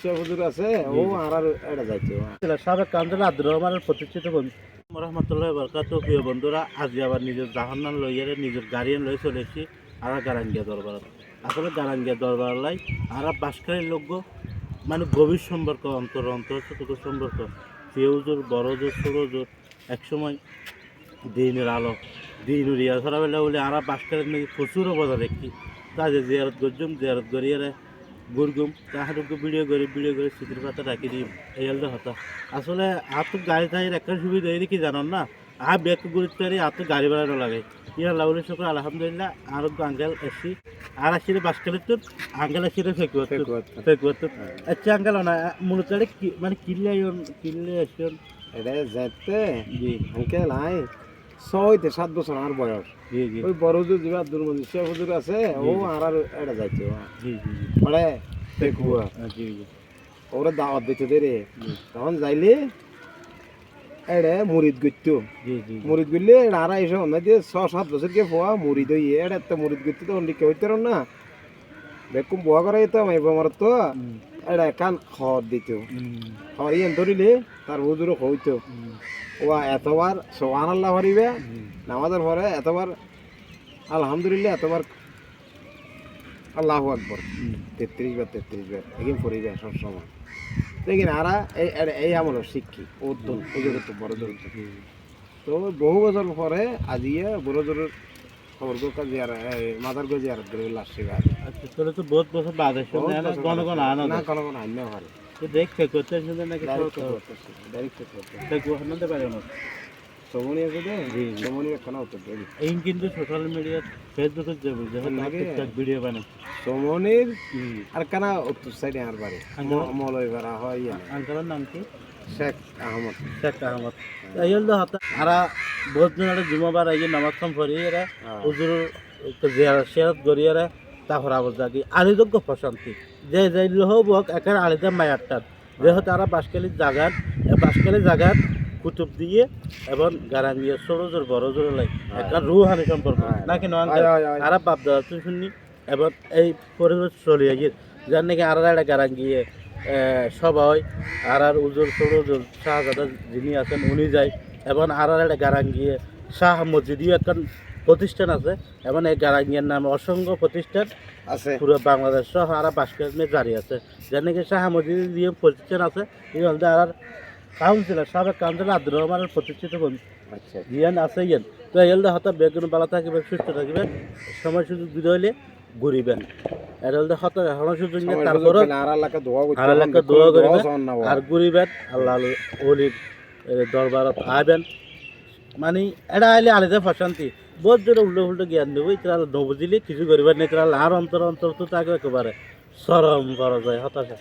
শেখ হুজুর আছে ও আর এটা যাইতো সাবেক কাউন্সিলর আব্দুর রহমানের প্রতিষ্ঠিত রহমতুল্লাহ বরকাত প্রিয় বন্ধুরা আজ আবার নিজের জাহান্নাম লইয়ারে নিজের গাড়িয়ান লই চলেছি আর গারাঙ্গিয়া দরবার আসলে গারাঙ্গিয়া দরবার লাই আর বাসকারীর লোক মানে গভীর সম্পর্ক অন্তর অন্তর সম্পর্ক কেউজোর বড় জোর ছোট জোর একসময় দিনের আলো দিন উড়িয়া ধরাবেলা বলে আর বাসকারের নাকি প্রচুর অবদান দেখি কাজে জিয়ারত করছুম জিয়ারত করিয়ারে গুরগুম তাহারকে ভিডিও করে স্মৃতির পাতা রাখি দিই এই হলতে হতা আসলে আর তো গাড়ি টাড়ির একটা সুবিধা এই কি জানান না আর ব্যাগ গুরুত্ব আর তো গাড়ি ভাড়ানো লাগে ইয়ার লাউলি শুক্র আলহামদুলিল্লাহ আর আঙ্কেল এসছি আর আসছি বাসকালের তো আঙ্কেল আসছি ফেকুয়ার আচ্ছা আঙ্কেল না মূলত মানে কিনলে আসছেন এটা যেতে জি আঙ্কেল আই 6-7 বছর আমার বয়স জি জি ওই বড় হুজুর যে আব্দুল মজিদ শেখ হুজুর আছে ও আর এটা যাইতো জি জি মানে ফেকুয়া জি জি ওরা দাওয়াত দিতে দে রে তখন যাইলে এড়ে মুরিদ গইতো জি জি মুরিদ গইলে আর এসে অন্য দিয়ে 6-7 বছর কে ফোয়া মুরিদ হই এড়ে তো মুরিদ গইতো তো অন্ডি কেউ হইতে না বেকুম বুয়া করে তো আমি আমার তো এড়ে কান খর দিত খরিয়ান ধরিলে তার হুজুর হইতো ও এতবার সুবহানাল্লাহ পড়িবে নামাজের পরে এতবার আলহামদুলিল্লাহ এতবার আল্লাহু আকবার 33 বার এগিন পড়িবে সব সময় দেখেন আরা এই আমল শিক্ষি উদ্দন হুজুর তো বড় জোর তো বহু বছর পরে আজিয়ে বড় জোরের খবর গোকা জিয়ার মাদার গো জিয়ার করে লাসি গায় আচ্ছা তাহলে তো বহুত বছর বাদে শুনে না কোন আনো না কোন আন্য হয় তো দেখতে করতে শুনে নাকি ডাইরেক্ট করতে দেখো হানতে পারে না সমনি আছে দে সমনি কেন হতো এই কিন্তু সোশ্যাল মিডিয়া ফেসবুকে যে বুঝে হয় ভিডিও বানায় সমনির আর কেন উত্তর সাইডে আর বাড়ি মলয় বাড়া হয় আঙ্কেলের নাম কি শেখ আহমদ এই হলো হাতা আরা বহুত জন জুমাবার আগে নামাজ কাম পড়ি এরা হুজুর জিয়ারত গরিয়ারা তারপর আবার জাগি আলিযোগ্য প্রশান্তি যে যাইল হোক একার আলিদা মায়ারটার যেহেতু তারা বাসকালি জাগাত কুতুব দিয়ে এবং গারাঙ্গিয়া ছোটো জোর বড় জোর লাই একটা রুহানি সম্পর্ক নাকি নয় আর বাপ দাদা তুই শুনি এবং এই পরিবেশ চলিয়ে গিয়ে যার নাকি আর একটা গারাঙ্গিয়ে সবাই আর উজোর ছোটো জোর শাহজাদা যিনি আছেন উনি যায় এবং আর একটা গারাঙ্গিয়ে শাহ মসজিদীয় একটা প্রতিষ্ঠান আছে এবং এই গারাঙ্গিয়ার নামে অসংখ্য প্রতিষ্ঠান আছে পুরো বাংলাদেশ সহ আর বাসকালে জারি আছে যার নাকি শাহ মসজিদীয় প্রতিষ্ঠান আছে এই হলতে আর কাউন্সিলর সাবেক কাউন্সিলর আব্দুর রহমানের প্রতিষ্ঠিত আচ্ছা ইয়ান আছে ইয়ান তো এলদে হতা বেগুন ভালো থাকবেন সুস্থ থাকবেন সময় সুযোগ দিতে হইলে ঘুরিবেন এলদে হতা সময় সুযোগ নিয়ে তারপর আর এলাকা দোয়া করবেন আর ঘুরিবেন আল্লাহ ওলির দরবারত আইবেন মানে এটা আইলে আলিদে প্রশান্তি বহুত জোরে উল্টো জ্ঞান দেবো তারা নবুঝিলে কিছু করবেন না তারা আর অন্তর তো তাকে একেবারে চরম করা যায় হতাশা